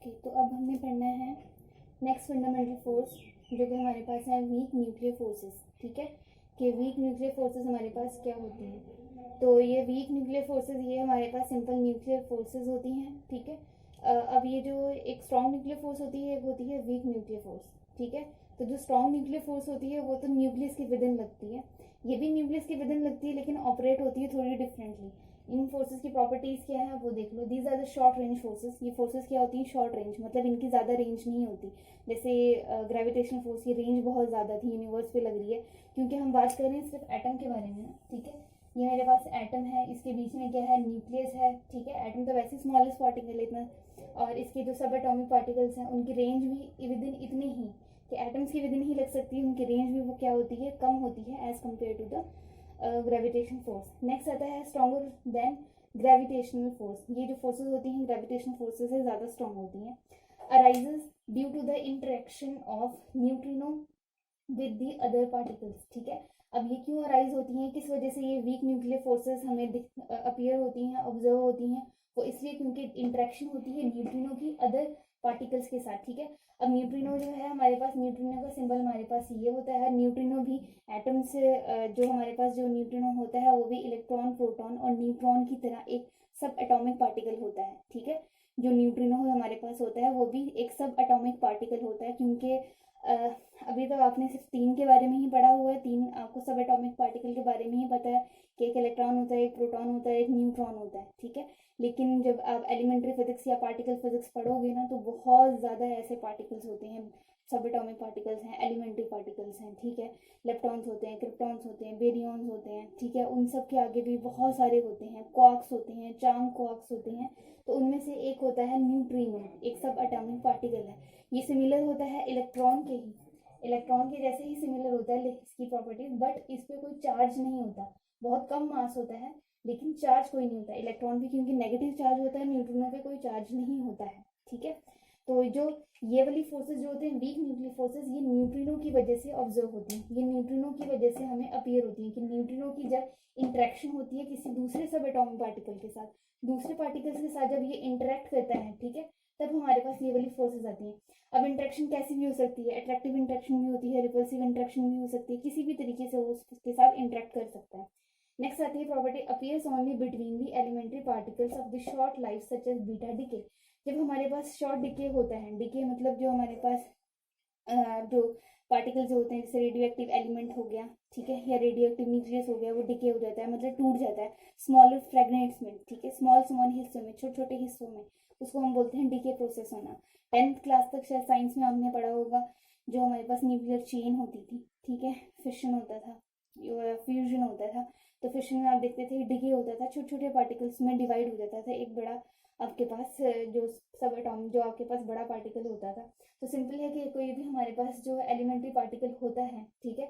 Okay, तो अब हमने पढ़ना है नेक्स्ट फंडामेंटल फोर्स जो कि हमारे पास है वीक न्यूक्लियर फोर्सेस। ठीक है, कि वीक न्यूक्लियर फोर्सेस हमारे पास क्या होती हैं। तो ये वीक न्यूक्लियर फोर्सेस ये हमारे पास सिंपल न्यूक्लियर फोर्सेस होती हैं। ठीक है, अब ये जो एक स्ट्रॉन्ग न्यूक्लियर फोर्स होती है, एक होती है वीक न्यूक्लियर फोर्स। ठीक है, तो जो स्ट्रॉन्ग न्यूक्लियर फोर्स होती है वो तो न्यूक्लियस के विद इन लगती है, ये भी न्यूक्लियस के विद इन लगती है, लेकिन ऑपरेट होती है थोड़ी डिफरेंटली। इन फोर्सेस की प्रॉपर्टीज क्या है वो देख लो। These are the short range forces. ये फोर्सेस क्या होती हैं, शॉर्ट रेंज, मतलब इनकी ज़्यादा रेंज नहीं होती। जैसे ग्रेविटेशनल फोर्स की रेंज बहुत ज़्यादा थी, यूनिवर्स पे लग रही है, क्योंकि हम बात कर रहे हैं सिर्फ एटम के बारे में। ठीक है, ये मेरे पास एटम है, इसके बीच में क्या है, न्यूक्लियस है। ठीक है, एटम तो वैसे स्मॉलेस्ट पार्टिकल है इतना, और इसके जो सब एटॉमिक पार्टिकल्स हैं उनकी रेंज भी विद इन इतनी ही कि एटम्स की विद इन ही लग सकती है, उनकी रेंज भी वो क्या होती है, कम होती है as compare to the gravitation force. Next आता है स्ट्रॉन्गर देन ग्रेविटेशनल फोर्स। ये जो फोर्सेस होती हैं ग्रेविटेशनल फोर्सेस से ज़्यादा स्ट्रॉन्ग होती हैं। Arises due to the interaction of neutrino with the other particles. ठीक है, अब ये क्यों अराइज होती हैं, किस वजह से ये वीक न्यूक्लियर फोर्सेस हमें अपीयर होती हैं, ऑब्जर्व होती हैं, वो इसलिए क्योंकि इंटरेक्शन होती है न्यूट्रिनो की अदर पार्टिकल्स के साथ। ठीक है, अब न्यूट्रिनो जो है हमारे पास, न्यूट्रिनो का सिंबल हमारे पास ये होता है। न्यूट्रिनो भी एटम से जो हमारे पास जो न्यूट्रिनो होता है वो भी इलेक्ट्रॉन, प्रोटॉन और न्यूट्रॉन की तरह एक सब एटॉमिक पार्टिकल होता है। ठीक है, जो न्यूट्रिनो हमारे पास होता है वो भी एक सब एटॉमिक पार्टिकल होता है, क्योंकि अभी तो आपने सिर्फ 3 के बारे में ही पढ़ा हुआ है, 3 आपको सब एटॉमिक पार्टिकल के बारे में ही पता है कि एक इलेक्ट्रॉन होता है, एक प्रोटॉन होता है, एक न्यूट्रॉन होता है। ठीक है, लेकिन जब आप एलिमेंट्री फिजिक्स या पार्टिकल फिजिक्स पढ़ोगे ना तो बहुत ज़्यादा ऐसे पार्टिकल्स होते हैं, सब एटॉमिक पार्टिकल्स हैं, एलिमेंट्री पार्टिकल्स हैं। ठीक है, लेप्टॉन्स होते हैं, क्रिप्टॉन्स होते हैं, बेरियॉन्स होते हैं। ठीक है, उन सब के आगे भी बहुत सारे होते हैं, क्वार्क्स होते हैं, चार्म क्वार्क्स होते हैं। तो उनमें से एक होता है न्यूट्रिनो, एक सब एटॉमिक पार्टिकल है। ये सिमिलर होता है इलेक्ट्रॉन के ही, इलेक्ट्रॉन के जैसे ही सिमिलर होता है इसकी प्रॉपर्टीज, बट इस पर कोई चार्ज नहीं होता, बहुत कम मास होता है, लेकिन चार्ज कोई नहीं होता। इलेक्ट्रॉन भी क्योंकि नेगेटिव चार्ज होता है, न्यूट्रिनो पे कोई चार्ज नहीं होता है। ठीक है, तो जो ये वाली फोर्सेस जो होते हैं वीक न्यूक्लियर फोर्सेस, ये न्यूट्रिनो की वजह से ऑब्जर्व होती हैं, ये न्यूट्रिनो की वजह से हमें अपीयर होती है कि न्यूट्रिनो की जब इंटरेक्शन होती है किसी दूसरे सब एटॉमिक पार्टिकल के साथ, दूसरे पार्टिकल्स के साथ जब ये इंटरेक्ट करता है, ठीक है, तब हमारे पास ये वाली फोर्सेस आती हैं। अब इंटरेक्शन कैसी भी हो सकती है, अट्रैक्टिव इंटरेक्शन भी होती है, रिपल्सिव इंटरेक्शन भी हो सकती है, किसी भी तरीके से वो उसके साथ इंटरेक्ट कर सकता है। नेक्स्ट आती है property appears only between the elementary particles of the short life such as beta decay. जब हमारे पास शॉर्ट डिके होता है, डिके मतलब जो हमारे पास जो पार्टिकल्स होते हैं, जैसे रेडियो एक्टिव एलिमेंट हो गया, ठीक है, या रेडियो एक्टिव न्यूक्लियस हो गया, वो डिके हो जाता है, मतलब टूट जाता है स्मॉलर फ्रेगमेंट्स में। ठीक है, स्मॉल स्मॉल हिस्सों में, छोटे छोटे हिस्सों में, उसको हम बोलते हैं डिके प्रोसेस होना। 10th क्लास तक शायद साइंस में हमने पढ़ा होगा, जो हमारे पास न्यूक्लियर चेन होती थी, ठीक है, फिशन होता था, फ्यूजन होता था। तो फिशन में आप देखते थे डिके होता था, छोटे छोटे पार्टिकल्स में डिवाइड हो जाता था एक बड़ा आपके पास जो सब एटॉम, जो आपके पास बड़ा पार्टिकल होता था। तो सिंपल है कि कोई भी हमारे पास जो एलिमेंट्री पार्टिकल होता है, ठीक है,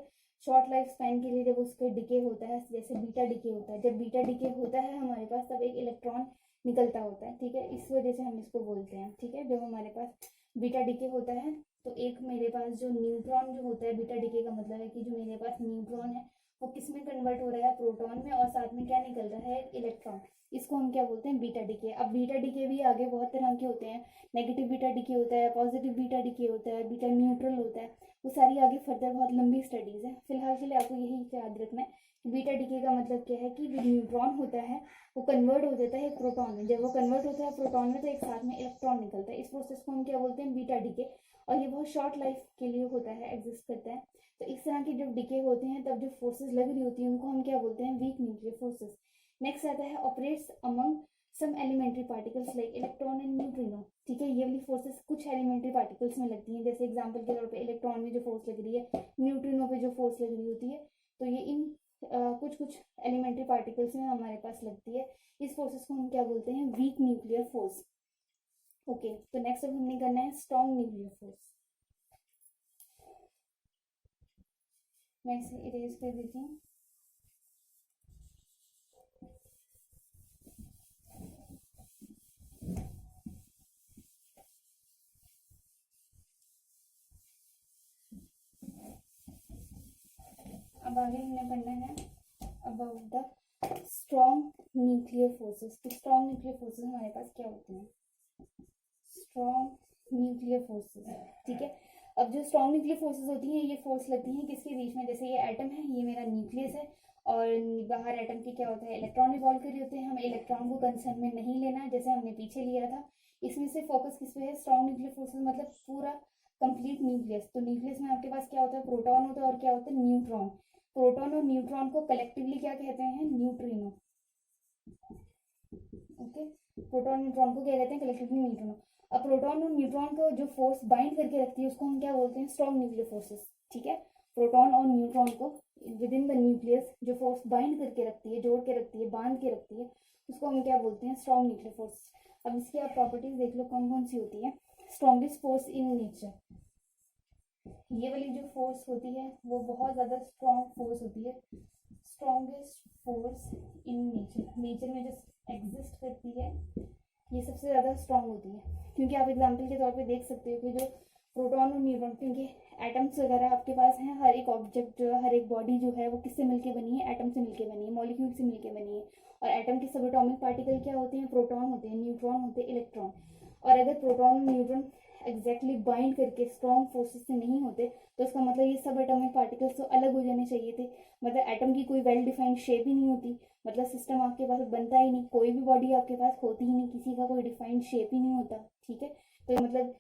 शॉर्ट लाइफ स्पैन के लिए जब उसका डिके होता है, जैसे बीटा डिके होता है, जब बीटा डिके होता है हमारे पास तब एक इलेक्ट्रॉन निकलता होता है। ठीक है, इस वजह से हम इसको बोलते हैं। ठीक है, जब हमारे पास बीटा डिके होता है तो एक मेरे पास जो न्यूट्रॉन जो होता है, बीटा डिके का मतलब है कि जो मेरे पास न्यूट्रॉन है वो किस में कन्वर्ट हो रहा है, प्रोटॉन में, और साथ में क्या निकल रहा है, इलेक्ट्रॉन। इसको हम क्या बोलते हैं, बीटा डिके। अब बीटा डिके भी आगे बहुत तरह के होते हैं, नेगेटिव बीटा डिके होता है, पॉजिटिव बीटा डिके होता है, बीटा न्यूट्रल होता है, वो सारी आगे फर्दर बहुत लंबी स्टडीज है। फिलहाल के लिए आपको यही याद रखना है कि बीटा डिके का मतलब क्या है कि जो न्यूट्रॉन होता है वो कन्वर्ट हो जाता है एक प्रोटॉन में, जब वो कन्वर्ट होता है प्रोटॉन में तो एक साथ में इलेक्ट्रॉन निकलता है। इस प्रोसेस को हम क्या बोलते हैं, बीटा डिके, और ये बहुत शॉर्ट लाइफ के लिए होता है, एग्जिस्ट करता है। तो इस तरह के जब डिके होते हैं तब जो फोर्सेस लग रही होती है उनको हम क्या बोलते हैं, वीक न्यूक्लियर फोर्सेस। नेक्स्ट आता है operates among some elementary particles like electron and neutrino. ठीक है, ये वाली फोर्सेस कुछ एलिमेंट्री पार्टिकल्स में लगती हैं, जैसे एग्जांपल के तौर पे इलेक्ट्रॉन में जो फोर्स लग रही है, न्यूट्रिनो पे जो फोर्स लग रही होती है, तो ये इन कुछ कुछ एलिमेंट्री पार्टिकल्स में हमारे पास लगती है। इस फोर्सेस को हम क्या बोलते हैं, वीक न्यूक्लियर फोर्स। ओके, तो नेक्स्ट अब हमने करना है स्ट्रॉन्ग न्यूक्लियर फोर्स। मैं इसे इरेज कर देती हूँ। अब आगे हमने पढ़ना है about the strong nuclear forces. Strong nuclear forces हमारे पास क्या होते हैं, स्ट्रॉन्ग न्यूक्लियर फोर्सेस, ठीक है। अब जो स्ट्रॉन्ग न्यूक्लियर फोर्सेस होती हैं ये फोर्स लगती हैं किसके बीच में, जैसे ये एटम है, ये मेरा न्यूक्लियस है और बाहर एटम के क्या होता है, इलेक्ट्रॉन रिवॉल्व कर रहे होते हैं। हमें इलेक्ट्रॉन को कंसर्न में नहीं लेना, जैसे हमने पीछे लिया था। इसमें से फोकस किस पे है, स्ट्रॉन्ग न्यूक्लियर फोर्सेस मतलब पूरा कंप्लीट न्यूक्लियस। तो न्यूक्लियस में आपके पास क्या होता है, प्रोटॉन होता है और क्या होता है, न्यूट्रॉन। प्रोटॉन और न्यूट्रॉन को कलेक्टिवली क्या कहते हैं, न्यूट्रिनो। ओके, प्रोटॉन न्यूट्रॉन को क्या कहते हैं, कलेक्टिवली न्यूट्रिनो। अब प्रोटॉन और न्यूट्रॉन को जो फोर्स बाइंड करके रखती है उसको हम क्या बोलते हैं, स्ट्रॉन्ग न्यूक्लियर फोर्सेस, ठीक है। प्रोटॉन और न्यूट्रॉन को विद इन द न्यूक्लियस जो फोर्स बाइंड करके रखती है, जोड़ के रखती है, बांध के रखती है, उसको हम क्या बोलते हैं, स्ट्रॉन्ग न्यूक्लियर फोर्स। अब इसकी आप प्रॉपर्टीज देख लो कौन कौन सी होती है। स्ट्रॉन्गेस्ट फोर्स इन नेचर, ये वाली जो फोर्स होती है वो बहुत ज्यादा स्ट्रॉन्ग फोर्स होती है। Strongest force in nature, nature में जो एग्जिस्ट करती है ये सबसे ज़्यादा स्ट्रॉन्ग होती है। क्योंकि आप एग्जाम्पल के तौर पे देख सकते हो कि जो प्रोटॉन और न्यूट्रॉन, क्योंकि एटम्स वगैरह आपके पास हैं, हर एक ऑब्जेक्ट जो है, हर एक बॉडी जो है वो किससे मिलके बनी है, एटम से मिलके बनी है, मॉलिक्यूल से मिलके बनी है। और एटम के सब एटॉमिक पार्टिकल क्या होते हैं, प्रोटॉन होते हैं, न्यूट्रॉन होते हैं, इलेक्ट्रॉन। और अगर प्रोटॉन और न्यूट्रॉन एग्जैक्टली बाइंड करके स्ट्रॉन्ग फोर्सेस से नहीं होते तो उसका मतलब ये सब एटॉमिक पार्टिकल्स तो अलग हो जाने चाहिए थे। मतलब एटम की कोई वेल डिफाइंड शेप ही नहीं होती, मतलब सिस्टम आपके पास बनता ही नहीं, कोई भी बॉडी आपके पास होती ही नहीं, किसी का कोई डिफाइंड शेप ही नहीं होता, ठीक है। तो मतलब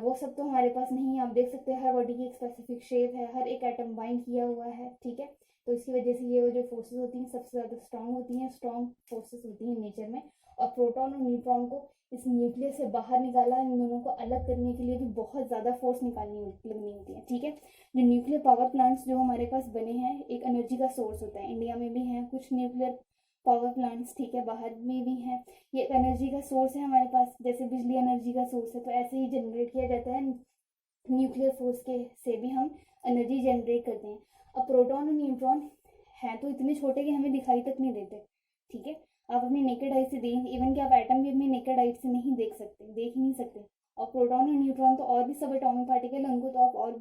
वो सब तो हमारे पास नहीं है। आप देख सकते हैं हर बॉडी की एक स्पेसिफिक शेप है, हर एक एटम बाइंड किया हुआ है, ठीक है। तो इसकी वजह से ये जो फोर्सेस होती हैं सबसे ज़्यादा स्ट्रांग होती हैं, स्ट्रॉन्ग फोर्सेस होती हैं नेचर में। और प्रोटॉन और न्यूट्रॉन को इस न्यूक्लियस से बाहर निकाला, इन दोनों को अलग करने के लिए भी बहुत ज़्यादा फोर्स लगनी होती है, ठीक है। जो न्यूक्लियर पावर प्लांट्स जो हमारे पास बने हैं एक एनर्जी का सोर्स होता है, इंडिया में भी हैं कुछ न्यूक्लियर पावर प्लांट्स, ठीक है, बाहर में भी हैं। ये एनर्जी का सोर्स है हमारे पास, जैसे बिजली एनर्जी का सोर्स है, तो ऐसे ही जनरेट किया जाता है न्यूक्लियर फोर्स के से भी हम एनर्जी जनरेट करते हैं। अब प्रोटॉन और न्यूट्रॉन हैं तो इतने छोटे कि हमें दिखाई तक नहीं देते, ठीक है। आप अपनी नेकेड आई से देख, इवन कि आप एटम भी अपनी नेकेड आई से नहीं देख सकते, देख ही नहीं सकते। और प्रोटॉन और न्यूट्रॉन तो और भी सब एटॉमिक पार्टिकल है, उनको तो आप और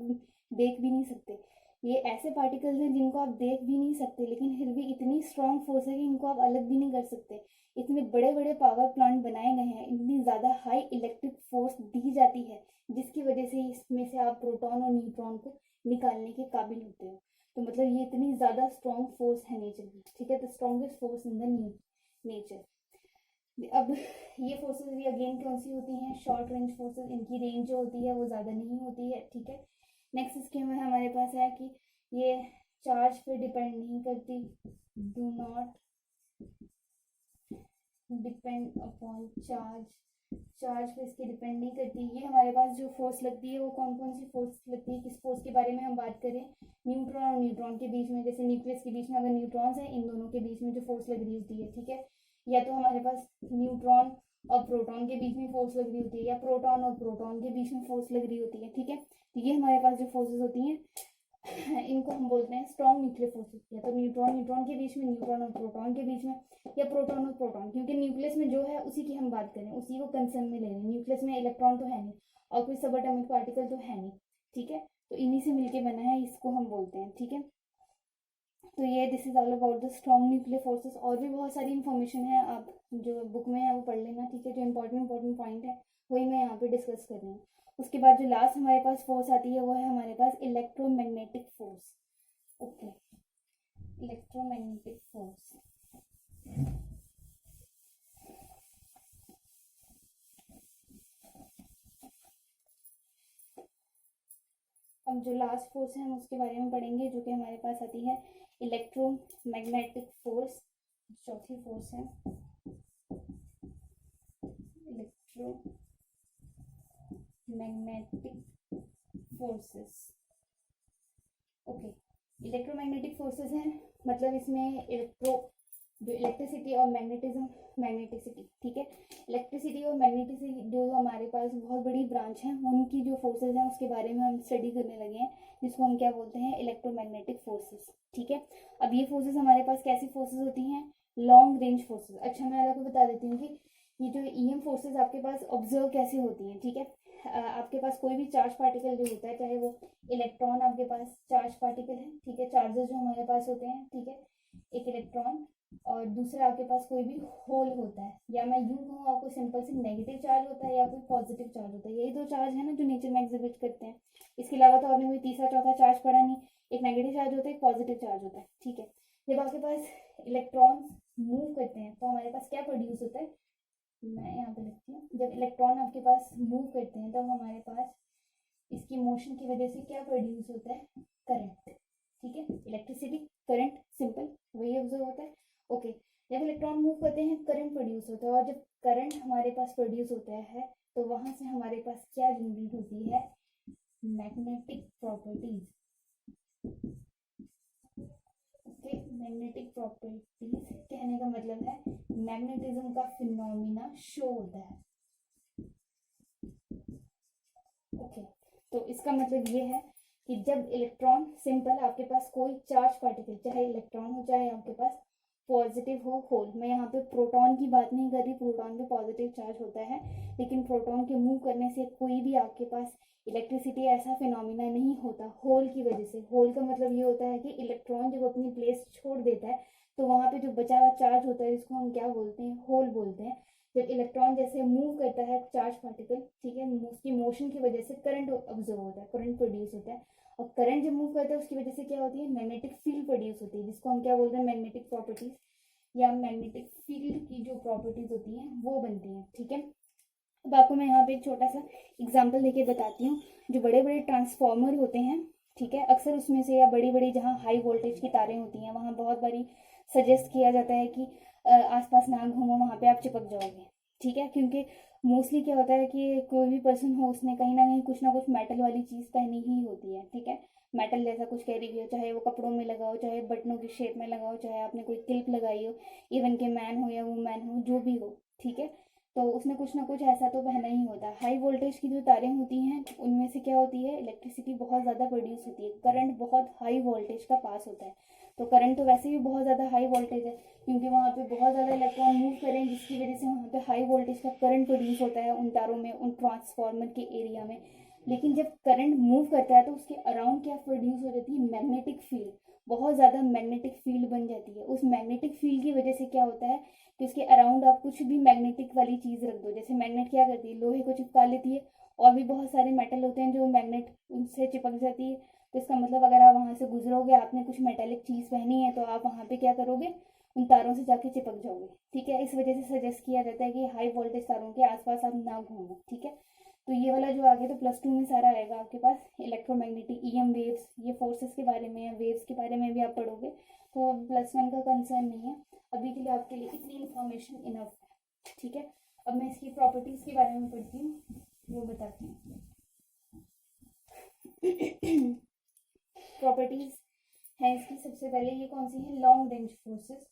देख भी नहीं सकते। ये ऐसे पार्टिकल्स हैं जिनको आप देख भी नहीं सकते, लेकिन फिर भी इतनी स्ट्रॉन्ग फोर्स है कि इनको आप अलग भी नहीं कर सकते। इतने बड़े बड़े पावर प्लांट बनाए गए हैं, इतनी ज़्यादा हाई इलेक्ट्रिक फोर्स दी जाती है जिसकी वजह से इसमें से आप प्रोटॉन और न्यूट्रॉन को निकालने के काबिल होते हो। तो मतलब ये इतनी ज़्यादा स्ट्रॉन्ग फोर्स है नेचर की, ठीक है। The strongest force in the nature. अब ये फोर्सेस भी अगेन कौन सी होती हैं, शॉर्ट रेंज फोर्सेस, इनकी रेंज जो होती है वो ज़्यादा नहीं होती है, ठीक है। नेक्स्ट इसके में हमारे पास है कि ये चार्ज पे डिपेंड नहीं करती, do not depend upon charge, charge पे इसके डिपेंड नहीं करती। ये हमारे पास जो फोर्स लगती है वो कौन कौन सी फोर्स लगती है, किस फोर्स के बारे में हम बात करें, न्यूट्रॉन और न्यूट्रॉन के बीच में, जैसे न्यूक्लियस के बीच में अगर न्यूट्रॉन्स हैं, इन दोनों के बीच में जो फोर्स लग रही होती है, ठीक है। या तो हमारे पास न्यूट्रॉन और प्रोटॉन के बीच में फोर्स लग रही होती है, या प्रोटॉन और प्रोटॉन के बीच में फोर्स लग रही होती है, ठीक है। तो ये हमारे पास जो फोर्सेस होती हैं इनको हम बोलते हैं स्ट्रॉन्ग न्यूक्लियर फोर्सेस। या तो न्यूट्रॉन न्यूट्रॉन के बीच में, न्यूट्रॉन और प्रोटॉन के बीच में, या प्रोटॉन और प्रोटॉन, क्योंकि न्यूक्लियस में जो है उसी की हम बात करें, उसी को कंसर्न में ले रहे हैं। न्यूक्लियस में इलेक्ट्रॉन तो है नहीं और कोई सब एटॉमिक पार्टिकल तो है नहीं, ठीक है। तो इन्हीं से मिलके बना है, इसको हम बोलते हैं, ठीक है। तो ये this is all about the strong nuclear forces. और भी बहुत सारी इन्फॉर्मेशन है, आप जो बुक में है वो पढ़ लेना, ठीक है। जो इंपॉर्टेंट पॉइंट है वही मैं यहाँ पे डिस्कस कर रही हूँ। उसके बाद जो लास्ट हमारे पास फोर्स आती है वो है हमारे पास electromagnetic force. Okay, electromagnetic force. अब जो लास्ट फोर्स है हम उसके बारे में पढ़ेंगे, जो कि हमारे पास आती है इलेक्ट्रोमैग्नेटिक फोर्स। चौथी फोर्स है electromagnetic forces. Okay, electromagnetic forces हैं, मतलब इसमें जो इलेक्ट्रिसिटी और मैग्नेटिसिटी, ठीक है। इलेक्ट्रिसिटी और मैग्नेटिसिटी जो हमारे पास बहुत बड़ी ब्रांच है, उनकी जो फोर्सेस हैं उसके बारे में हम स्टडी करने लगे हैं, जिसको हम क्या बोलते हैं, इलेक्ट्रोमैग्नेटिक फोर्सेस, ठीक है। अब ये फोर्सेस हमारे पास कैसी फोर्सेस होती हैं, लॉन्ग रेंज फोर्सेस। अच्छा, मैं आपको बता देती हूँ कि ये जो ईएम फोर्सेस आपके पास ऑब्जर्व कैसे होती हैं, ठीक है। आपके पास कोई भी चार्ज पार्टिकल जो होता है, चाहे वो इलेक्ट्रॉन आपके पास चार्ज पार्टिकल है, ठीक है, चार्जेस जो हमारे पास होते हैं, ठीक है, एक इलेक्ट्रॉन और दूसरा आपके पास कोई भी होल होता है, या मैं यूं कहूँ आपको सिंपल से नेगेटिव चार्ज होता है या कोई पॉजिटिव चार्ज होता है। यही दो चार्ज है ना जो नेचर में एग्जिबिट करते हैं। इसके अलावा तो आपने कोई तीसरा चौथा चार्ज पढ़ा नहीं। एक नेगेटिव चार्ज होता है, एक पॉजिटिव चार्ज होता है, ठीक है। जब आपके पास इलेक्ट्रॉन मूव करते हैं तो हमारे पास क्या प्रोड्यूस होता है, मैं यहाँ पे लिखती हूँ। जब इलेक्ट्रॉन आपके पास मूव करते हैं तो हमारे पास इसकी मोशन की वजह से क्या प्रोड्यूस होता है, करंट, ठीक है। इलेक्ट्रिसिटी, करंट, सिंपल वही ऑब्जर्व होता है। ओके, जब इलेक्ट्रॉन मूव करते हैं करंट प्रोड्यूस होता है, और जब करंट हमारे पास प्रोड्यूस होता है तो वहां से हमारे पास क्या जनरेट होती है, magnetic properties. Okay, magnetic properties कहने का मतलब है मैग्नेटिज्म का फिनोमिना शो होता है। ओके, तो इसका मतलब ये है कि जब इलेक्ट्रॉन, सिंपल आपके पास कोई चार्ज पार्टिकल, चाहे इलेक्ट्रॉन हो चाहे आपके पास पॉजिटिव हो होल, मैं यहाँ पे प्रोटॉन की बात नहीं कर रही, प्रोटॉन पे पॉजिटिव चार्ज होता है, लेकिन प्रोटॉन के मूव करने से कोई भी आपके पास इलेक्ट्रिसिटी ऐसा फिनोमिना नहीं होता होल की वजह से। होल का मतलब ये होता है कि इलेक्ट्रॉन जब अपनी प्लेस छोड़ देता है तो वहां पे जो बचा हुआ चार्ज होता है जिसको हम क्या बोलते हैं, होल बोलते हैं। जब इलेक्ट्रॉन जैसे मूव करता है चार्ज पार्टिकल, ठीक है, उसकी मोशन की वजह से करंट ऑब्जर्व होता है, करंट प्रोड्यूस होता है। और करंट जब मूव करता है उसकी वजह से क्या होती है, मैग्नेटिक फील्ड प्रोड्यूस होती है, जिसको हम क्या बोलते हैं, मैग्नेटिक प्रॉपर्टीज, या मैग्नेटिक फील्ड की जो प्रॉपर्टीज होती हैं वो बनती हैं, ठीक है। अब आपको मैं यहाँ पे एक छोटा सा एग्जाम्पल देके बताती हूँ। जो बड़े बड़े ट्रांसफॉर्मर होते हैं, ठीक है, अक्सर उसमें से, या बड़ी बड़ी जहाँ हाई वोल्टेज की तारें होती हैं वहाँ बहुत बारी सजेस्ट किया जाता है कि आसपास ना घूमो, वहाँ पे आप चिपक जाओगे, ठीक है। क्योंकि मोस्टली क्या होता है कि कोई भी पर्सन हो उसने कहीं ना कहीं कुछ ना कुछ मेटल वाली चीज़ पहनी ही होती है, ठीक है। मेटल जैसा कुछ कैरी किया, चाहे वो कपड़ों में लगा हो, चाहे बटनों की शेप में लगा हो, चाहे आपने कोई क्लिप लगाई हो, इवन के मैन हो या वुमेन हो, जो भी हो, ठीक है। तो उसने कुछ ना कुछ ऐसा तो पहना ही होता है। हाई वोल्टेज की जो तारें होती हैं उनमें से क्या होती है, इलेक्ट्रिसिटी बहुत ज़्यादा प्रोड्यूस होती है, करंट बहुत हाई वोल्टेज का पास होता है। तो करंट तो वैसे भी बहुत ज़्यादा हाई वोल्टेज है, क्योंकि वहाँ पे बहुत ज़्यादा इलेक्ट्रॉन मूव करें जिसकी वजह से वहाँ पे हाई वोल्टेज का करंट प्रोड्यूस होता है उन तारों में, उन ट्रांसफार्मर के एरिया में। लेकिन जब करंट मूव करता है तो उसके अराउंड क्या प्रोड्यूस हो जाती है, मैग्नेटिक फील्ड, बहुत ज़्यादा मैग्नेटिक फील्ड बन जाती है। उस मैग्नेटिक फील्ड की वजह से क्या होता है कि उसके अराउंड आप कुछ भी मैग्नेटिक वाली चीज़ रख दो, जैसे मैग्नेट क्या करती है, लोहे को चिपका लेती है, और भी बहुत सारे मेटल होते हैं जो मैग्नेट उनसे चिपक जाती है। तो इसका मतलब अगर आप वहाँ से गुजरोगे, आपने कुछ मेटेलिक चीज़ पहनी है, तो आप वहाँ पे क्या करोगे, उन तारों से जाके चिपक जाओगे, ठीक है। इस वजह से सजेस्ट किया जाता है कि हाई वोल्टेज तारों के आसपास आप ना घूमो, ठीक है। तो ये वाला जो आगे तो +2 में सारा आएगा आपके पास, इलेक्ट्रोमैग्नेटिक ईएम वेव्स, ये फोर्सेस के बारे में, वेव्स के बारे में भी आप पढ़ोगे, तो +1 का कंसर्न नहीं है। अभी के लिए आपके लिए इतनी इन्फॉर्मेशन इनफ है, ठीक है। अब मैं इसकी प्रॉपर्टीज के बारे में पढ़ती हूँ, वो बताती हूँ। प्रॉपर्टीज है इसकी, सबसे पहले ये कौन सी है, long range forces,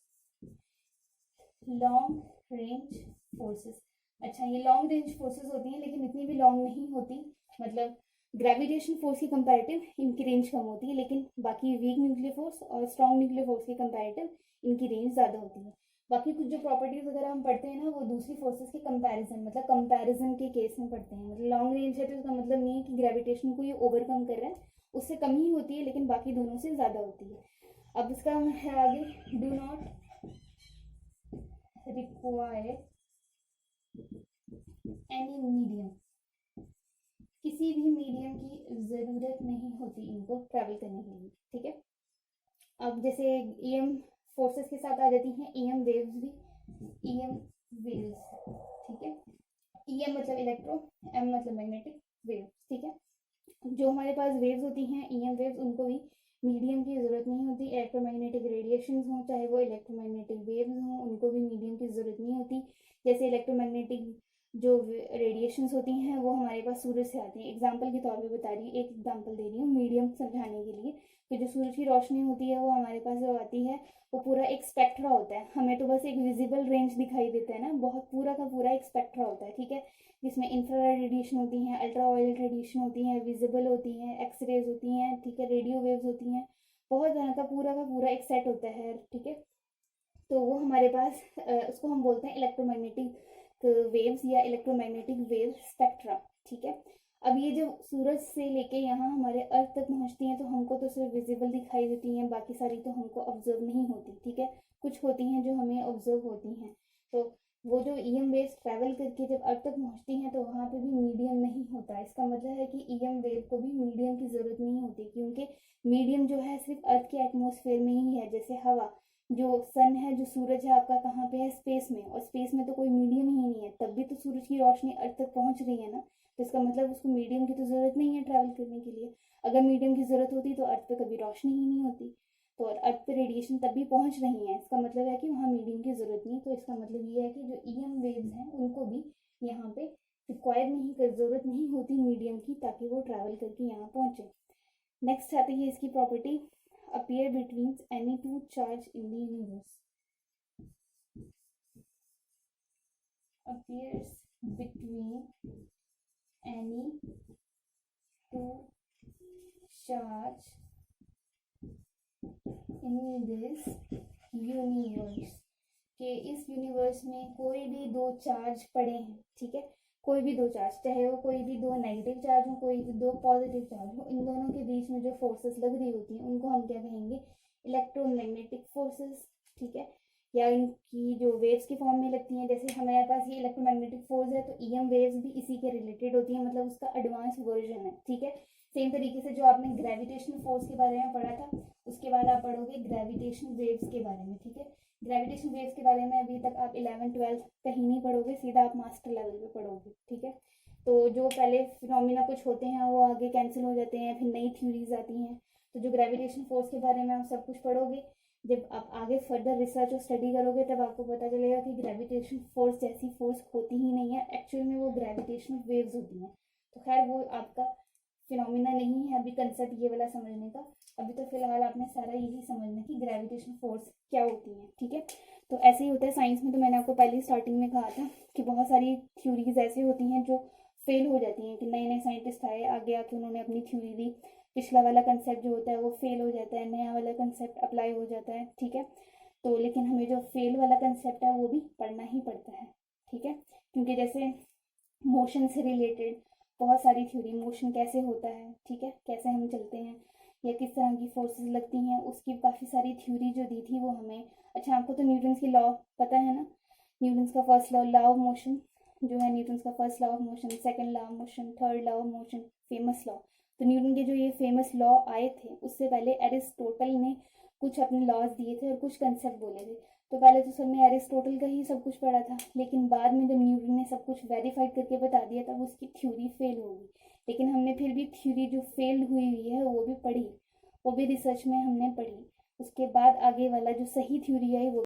long range forces. अच्छा, ये लॉन्ग रेंज फोर्सेस होती हैं लेकिन इतनी भी लॉन्ग नहीं होती, मतलब ग्रेविटेशन फोर्स की कंपैरेटिव इनकी रेंज कम होती है, लेकिन बाकी वीक न्यूक्लियर फोर्स और स्ट्रॉन्ग न्यूक्लियर फोर्स के कंपैरेटिव इनकी रेंज ज़्यादा होती है। बाकी कुछ जो प्रॉपर्टीज वगैरह हम पढ़ते हैं ना वो दूसरी फोर्सेस के कंपैरिजन, मतलब कंपैरिजन के केस में पढ़ते हैं। मतलब लॉन्ग रेंज है तो इसका मतलब नहीं है कि ग्रेविटेशन को ये ओवरकम कर रहा है, उससे कम ही होती है, लेकिन बाकी दोनों से ज़्यादा होती है। अब इसका है आगे, do not require any medium, किसी भी मीडियम की ज़रूरत नहीं होती इनको ट्रैवल करने के लिए, ठीक है। अब जैसे ईएम फोर्सेस के साथ आ जाती हैं ईएम वेव्स भी, ईएम वेव्स, ठीक है। ईएम मतलब इलेक्ट्रो, एम मतलब मैग्नेटिक वेव्स, ठीक है। जो हमारे पास वेव्स होती हैं ईएम वेव्स, उनको भी मीडियम की ज़रूरत नहीं होती। इलेक्ट्रोमैग्नेटिक रेडिएशंस हों चाहे वो इलेक्ट्रोमैग्नेटिक वेव्स हों, उनको भी मीडियम की ज़रूरत नहीं होती। जैसे इलेक्ट्रोमैग्नेटिक जो रेडिएशंस होती हैं वो हमारे पास सूरज से आती हैं, एग्जाम्पल के तौर पे बता रही हूँ, एक एग्जाम्पल दे रही हूँ मीडियम समझाने के लिए, कि जो सूरज की रोशनी होती है वो हमारे पास जो आती है वो पूरा एक स्पेक्ट्रा होता है, हमें तो बस एक विजिबल रेंज दिखाई देता है ना, बहुत पूरा का पूरा एक स्पेक्ट्रा होता है, ठीक है, जिसमें इंफ्रारेड रेडिएशन होती हैं, अल्ट्रा वायलेट रेडिएशन होती हैं, विजिबल होती हैं, एक्सरेज होती हैं, ठीक है, रेडियो वेव्स होती हैं, बहुत तरह का पूरा एक सेट होता है, ठीक है। तो वो हमारे पास उसको हम बोलते हैं इलेक्ट्रोमैग्नेटिक वेव्स या इलेक्ट्रोमैग्नेटिक वेव स्पेक्ट्रा, ठीक है। अब ये जब सूरज से लेके यहाँ हमारे अर्थ तक पहुँचती हैं तो हमको तो सिर्फ विजिबल दिखाई देती हैं, बाकी सारी तो हमको ऑब्जर्व नहीं होती, ठीक है। कुछ कुछ होती हैं जो हमें ऑब्जर्व होती हैं। तो वो जो ईएम वेव्स ट्रैवल करके जब अर्थ तक पहुंचती हैं तो वहाँ पे भी मीडियम नहीं होता। इसका मतलब है कि ईएम वेव को भी मीडियम की ज़रूरत नहीं होती, क्योंकि मीडियम जो है सिर्फ अर्थ के एटमॉस्फेयर में ही है। जैसे हवा, जो सन है, जो सूरज है आपका कहाँ पे है, स्पेस में, और स्पेस में तो कोई मीडियम ही नहीं है, तब भी तो सूरज की रोशनी अर्थ तक पहुंच रही है ना। तो इसका मतलब उसको मीडियम की तो ज़रूरत नहीं है ट्रैवल करने के लिए। अगर मीडियम की ज़रूरत होती तो अर्थ पे कभी रोशनी ही नहीं होती। तो अर्थ पे रेडिएशन तब भी पहुंच रही है, इसका मतलब है कि वहाँ मीडियम की ज़रूरत नहीं। तो इसका मतलब ये है कि जो ईएम वेव्स हैं उनको भी यहाँ पे रिक्वायर नहीं कर, ज़रूरत नहीं होती मीडियम की, ताकि वो ट्रैवल करके यहाँ पहुँचे। नेक्स्ट आती है इसकी property, appear between any two charge in the universe. Appears between any two charge in this universe. कि इस यूनिवर्स में कोई भी दो चार्ज पड़े हैं, ठीक है, कोई भी दो चार्ज, चाहे वो कोई भी दो नेगेटिव चार्ज हो, कोई भी दो पॉजिटिव चार्ज हो, इन दोनों के बीच में जो फोर्सेस लग रही होती हैं उनको हम क्या कहेंगे, इलेक्ट्रोमैग्नेटिक फोर्सेस, ठीक है। या इनकी जो वेव्स की फॉर्म में लगती हैं, जैसे हमारे पास ये इलेक्ट्रोमैग्नेटिक फोर्स है तो ईएम वेव्स भी इसी के रिलेटेड होती हैं, मतलब उसका एडवांस वर्जन है, ठीक है। सेम तरीके से जो आपने ग्रेविटेशनल फोर्स के बारे में पढ़ा था, उसके बाद आप पढ़ोगे ग्रेविटेशनल वेव्स के बारे में, ठीक है। ग्रेविटेशन वेव्स के बारे में अभी तक आप 11th-12th कहीं नहीं पढ़ोगे, सीधा आप मास्टर लेवल पे पढ़ोगे, ठीक है। तो जो पहले फिनोमिना कुछ होते हैं वो आगे कैंसिल हो जाते हैं, फिर नई थ्योरीज आती हैं। तो जो ग्रेविटेशन फोर्स के बारे में आप सब कुछ पढ़ोगे, जब आप आगे फर्दर रिसर्च और स्टडी करोगे तब आपको पता चलेगा कि ग्रेविटेशन फोर्स जैसी फोर्स होती ही नहीं है, एक्चुअल में वो ग्रेविटेशनल वेव्स होती हैं। तो खैर वो आपका फिनोमिना नहीं है अभी कंसेप्ट ये वाला समझने का। अभी तो फिलहाल आपने सारा यही समझना कि ग्रेविटेशन फोर्स क्या होती है, ठीक है। तो ऐसे ही होता है साइंस में। तो मैंने आपको पहले स्टार्टिंग में कहा था कि बहुत सारी थ्योरीज ऐसी होती हैं जो फेल हो जाती हैं, कि नए नए साइंटिस्ट आए, आगे आके उन्होंने अपनी थ्योरी दी, पिछला वाला कंसेप्ट जो होता है वो फेल हो जाता है, नया वाला कंसेप्ट अप्लाई हो जाता है, ठीक है। तो लेकिन हमें जो फेल वाला कंसेप्ट है वो भी पढ़ना ही पड़ता है, ठीक है। क्योंकि जैसे मोशन से रिलेटेड बहुत सारी थ्योरी, मोशन कैसे होता है, ठीक है, कैसे हम चलते हैं या किस तरह की फोर्सेस लगती हैं, उसकी काफ़ी सारी थ्योरी जो दी थी वो हमें। अच्छा, आपको तो न्यूटन्स की लॉ पता है ना, न्यूटन्स का first law, law of motion जो है, न्यूटन्स का first law of motion, second law of motion, third law of motion, famous law. तो न्यूटन के जो ये फेमस लॉ आए थे उससे पहले एरिस्टोटल ने कुछ अपने लॉज दिए थे और कुछ कंसेप्ट बोले थे। तो पहले तो सबने एरिस्टोटल का ही सब कुछ पढ़ा था, लेकिन बाद में जब न्यूटन ने सब कुछ वेरीफाइड करके बता दिया तब उसकी थ्योरी फेल हो गई। लेकिन हमने फिर भी थ्योरी जो फेल हुई है वो भी पढ़ी, वो भी रिसर्च में हमने पढ़ी। उसके बाद आगे वाला जो सही थ्योरी आई वो